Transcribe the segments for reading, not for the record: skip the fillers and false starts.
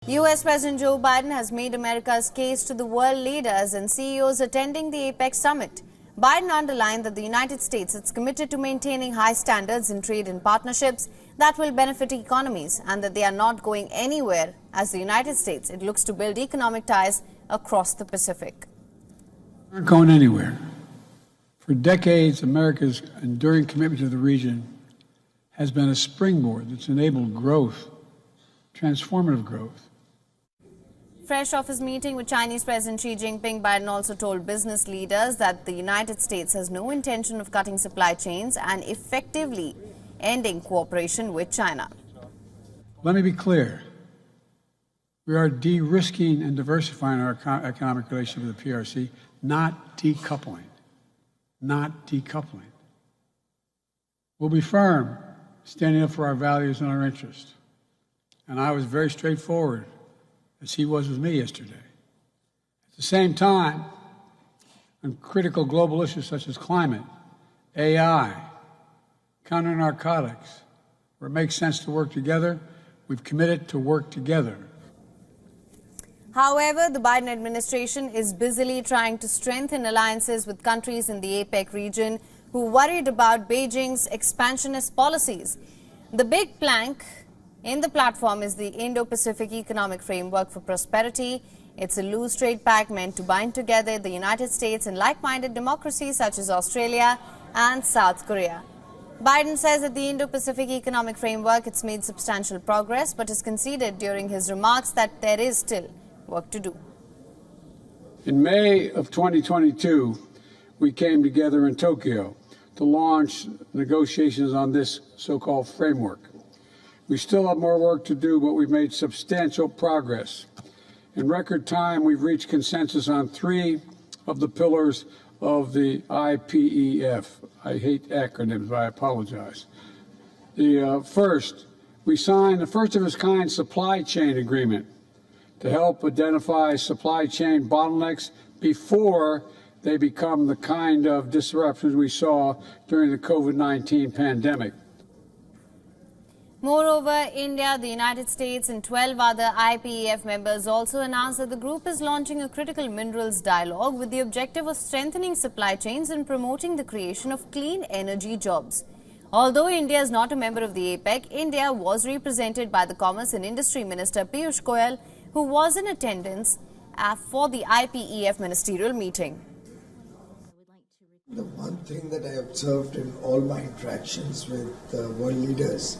US President Joe Biden has made America's case to the world leaders and CEOs attending the APEC summit. Biden underlined that the United States is committed to maintaining high standards in trade and partnerships that will benefit economies and that they are not going anywhere as the United States. It looks to build economic ties across the Pacific. We aren't going anywhere. For decades, America's enduring commitment to the region has been a springboard that's enabled growth, transformative growth. Fresh off his meeting with Chinese President Xi Jinping, Biden also told business leaders that the United States has no intention of cutting supply chains and effectively ending cooperation with China. Let me be clear. We are de-risking and diversifying our economic relationship with the PRC, not decoupling. Not decoupling. We'll be firm, standing up for our values and our interests. And I was very straightforward, as he was with me yesterday. At the same time, on critical global issues such as climate, AI, counter-narcotics, where it makes sense to work together, we've committed to work together. However, the Biden administration is busily trying to strengthen alliances with countries in the APEC region who worried about Beijing's expansionist policies. The big plank in the platform is the Indo-Pacific Economic Framework for Prosperity. It's a loose trade pact meant to bind together the United States and like-minded democracies such as Australia and South Korea. Biden says that the Indo-Pacific Economic Framework it's made substantial progress, but has conceded during his remarks that there is still work to do. In May of 2022, we came together in Tokyo to launch negotiations on this so-called framework. We still have more work to do, but we've made substantial progress. In record time, we've reached consensus on 3 of the pillars of the IPEF. I hate acronyms, but I apologize. First, we signed the first-of-its-kind supply chain agreement to help identify supply chain bottlenecks before they become the kind of disruptions we saw during the COVID-19 pandemic. Moreover, India, the United States and 12 other IPEF members also announced that the group is launching a critical minerals dialogue with the objective of strengthening supply chains and promoting the creation of clean energy jobs. Although India is not a member of the APEC, India was represented by the Commerce and Industry Minister Piyush Goyal, who was in attendance for the IPEF ministerial meeting. The one thing that I observed in all my interactions with world leaders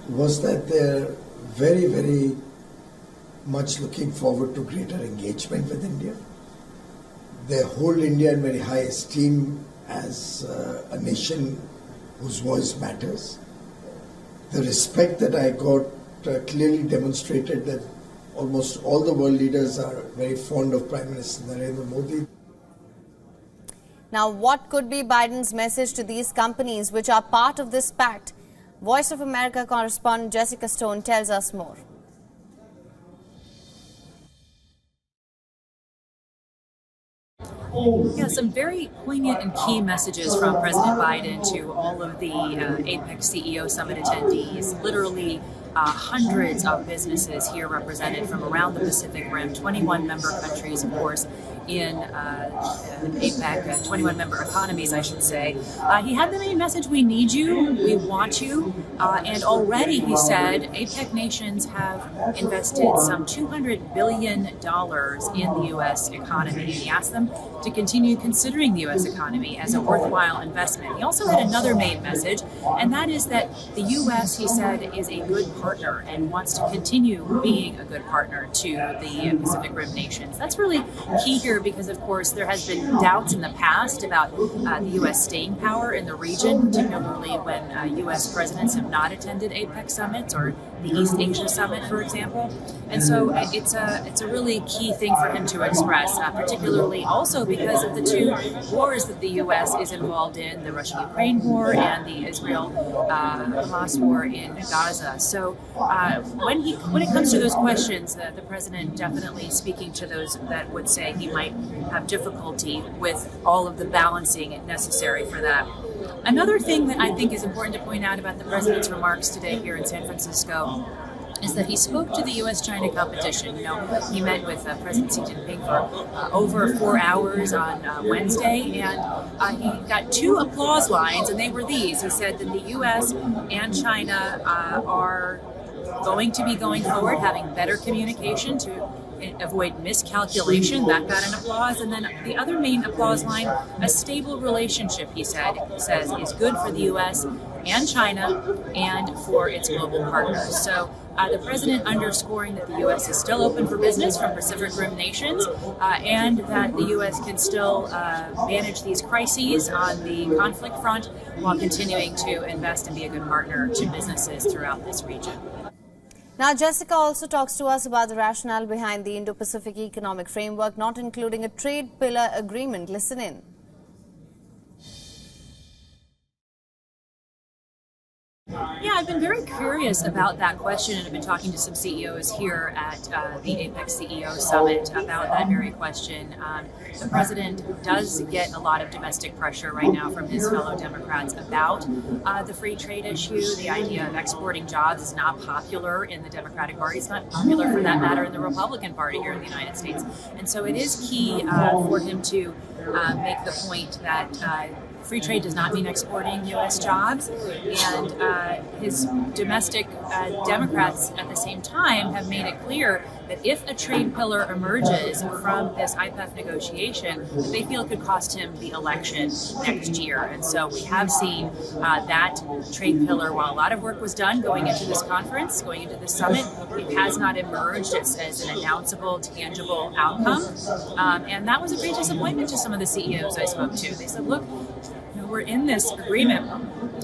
was that they're very, very much looking forward to greater engagement with India. They hold India in very high esteem as a nation whose voice matters. The respect that I got clearly demonstrated that almost all the world leaders are very fond of Prime Minister Narendra Modi. Now, what could be Biden's message to these companies which are part of this pact? Voice of America correspondent Jessica Stone tells us more. Yeah, some very poignant and key messages from President Biden to all of the APEC CEO Summit attendees. Literally hundreds of businesses here represented from around the Pacific Rim, 21 member countries, of course, in APEC, 21 member economies, I should say. He had the main message: we need you, we want you, and already, he said, APEC nations have invested some $200 billion in the U.S. economy. He asked them to continue considering the U.S. economy as a worthwhile investment. He also had another main message, and that is that the U.S., he said, is a good partner and wants to continue being a good partner to the Pacific Rim nations. That's really key here because, of course, there has been doubts in the past about the U.S. staying power in the region, particularly when U.S. presidents have not attended APEC summits or the East Asia Summit, for example. And so it's a really key thing for him to express, particularly also because of the 2 wars that the U.S. is involved in, the Russia-Ukraine war and the Israel-Hamas war in Gaza. So when it comes to those questions, the president definitely speaking to those that would say he might have difficulty with all of the balancing necessary for that. Another thing that I think is important to point out about the president's remarks today here in San Francisco is that he spoke to the U.S.-China competition. You know, he met with President Xi Jinping for over 4 hours on Wednesday, and he got 2 applause lines, and they were these. He said that the U.S. and China are going to be going forward, having better communication to avoid miscalculation. That got an applause. And then the other main applause line, a stable relationship, he says is good for the U.S. and China and for its global partners. So the president underscoring that the U.S. is still open for business from Pacific Rim nations and that the U.S. can still manage these crises on the conflict front while continuing to invest and be a good partner to businesses throughout this region. Now, Jessica also talks to us about the rationale behind the Indo-Pacific Economic Framework, not including a trade pillar agreement. Listen in. Yeah, I've been very curious about that question, and I've been talking to some CEOs here at the APEC CEO Summit about that very question. The president does get a lot of domestic pressure right now from his fellow Democrats about the free trade issue. The idea of exporting jobs is not popular in the Democratic Party. It's not popular, for that matter, in the Republican Party here in the United States. And so it is key for him to make the point that free trade does not mean exporting U.S. jobs, and his domestic Democrats at the same time have made it clear that if a trade pillar emerges from this IPEF negotiation, they feel it could cost him the election next year. And so we have seen that trade pillar, while a lot of work was done going into this conference, going into this summit, it has not emerged as an announceable, tangible outcome. And that was a great disappointment to some of the CEOs I spoke to. They said, look, we're in this agreement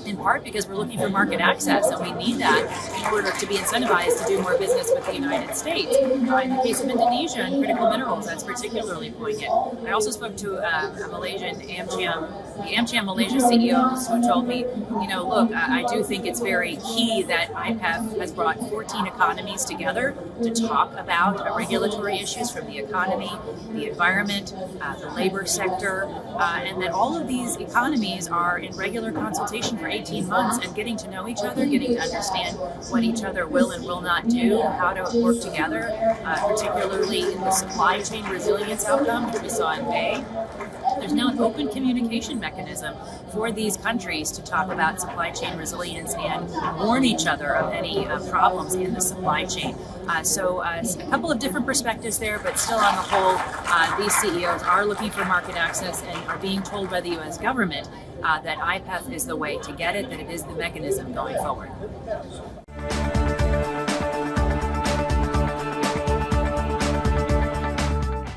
in part because we're looking for market access, and we need that in order to be incentivized to do more business with the United States. In the case of Indonesia and critical minerals, that's particularly poignant. I also spoke to a Malaysian the AmCham Malaysia CEOs who told me, you know, look, I do think it's very key that IPEF has brought 14 economies together to talk about regulatory issues from the economy, the environment, the labor sector, and that all of these economies are in regular consultation for 18 months and getting to know each other, getting to understand what each other will and will not do, how to work together, particularly in the supply chain resilience outcome that we saw in May. There's now an open communication mechanism for these countries to talk about supply chain resilience and warn each other of any problems in the supply chain. So a couple of different perspectives there, but still on the whole, these CEOs are looking for market access and are being told by the U.S. government that IPEF is the way to get it, that it is the mechanism going forward.